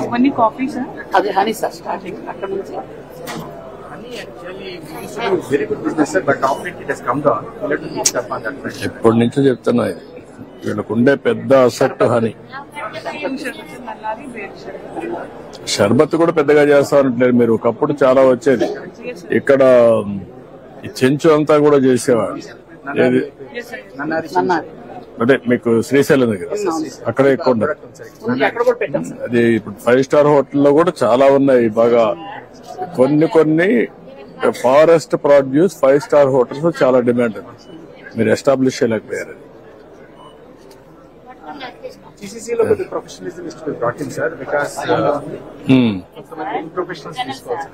అవన్నీ coffee sir, అది honey sir starting అక్కడ నుంచి. ఎప్పటి నుంచో చెప్తున్నా వీళ్ళకుండే పెద్ద అసెట్ హనీ. షర్బత్ కూడా పెద్దగా చేస్తారంటున్నారు మీరు. ఒకప్పుడు చాలా వచ్చేది ఇక్కడ, ఈ చెంచు అంతా కూడా చేసేవాడు. అంటే మీకు శ్రీశైలం దగ్గర అక్కడ ఎక్కువ ఉండదు. అది ఇప్పుడు 5 స్టార్ హోటల్లో కూడా చాలా ఉన్నాయి. బాగా కొన్ని ఫారెస్ట్ ప్రొడ్యూస్ 5 స్టార్ హోటల్స్ చాలా డిమాండ్ ఉంది. మీరు ఎస్టాబ్లిష్ చేయలేకపోయారు. GCCలో కొద్ది professionalism is to be brought in sir, because professionals తీసుకోవచ్చు.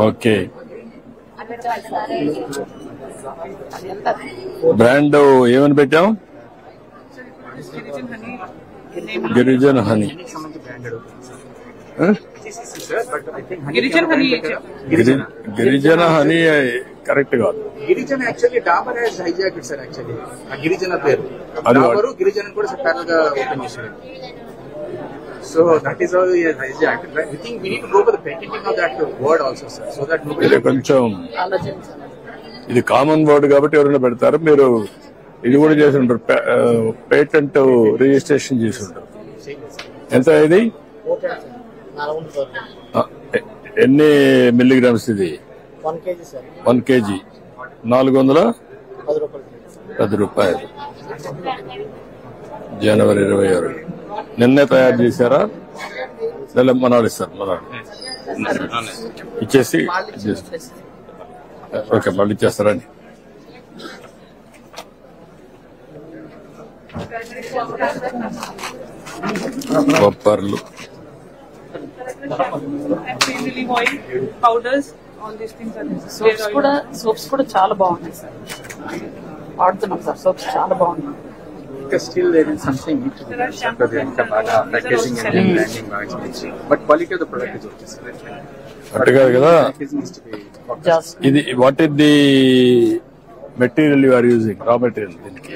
ఓకే, బ్రాండ్ ఏమని పెట్టాం? గిరిజన్ హనీ. గిరిజన హనీ కరెక్ట్ కాదు. గిరిజన actually Dabur has hijacked sir. Actually ఆ గిరిజన పేరు డాబరు గిరిజన కూడా ప్యారల్ గా ఓపెన్ చేశారు. So that is how he has hijacked. I think we need to go for the patenting of that word also sir, so that ఇది కొంచెం ఇది కామన్ వర్డ్ కాబట్టి ఎవరైనా పెడతారు. మీరు ఇది కూడా చేసి ఉంటారు, పేటెంట్ రిజిస్ట్రేషన్ చేసి ఉంటారు. ఎంత ఇది? ఎన్ని మిల్లీగ్రామ్స్ ఇది? 1 kg 410 రూపాయలు. జనవరి 26 నిన్నే తయారు చేశారా? మనాడు ఇస్తారు, మనాడు ఇచ్చేసి ఓకే మళ్ళీ ఇచ్చేస్తారండి. బొప్పర్లు, సోప్స్ కూడా చాలా బాగున్నాయి సార్. వాడుతున్నాం సార్, సోప్స్ చాలా బాగున్నాయి. Still there is something need to be done. Packaging and branding bags, but quality of the product is okay sir. అట్టు కాదు కదా ఇది. What is the material you are using? Raw material దీనికి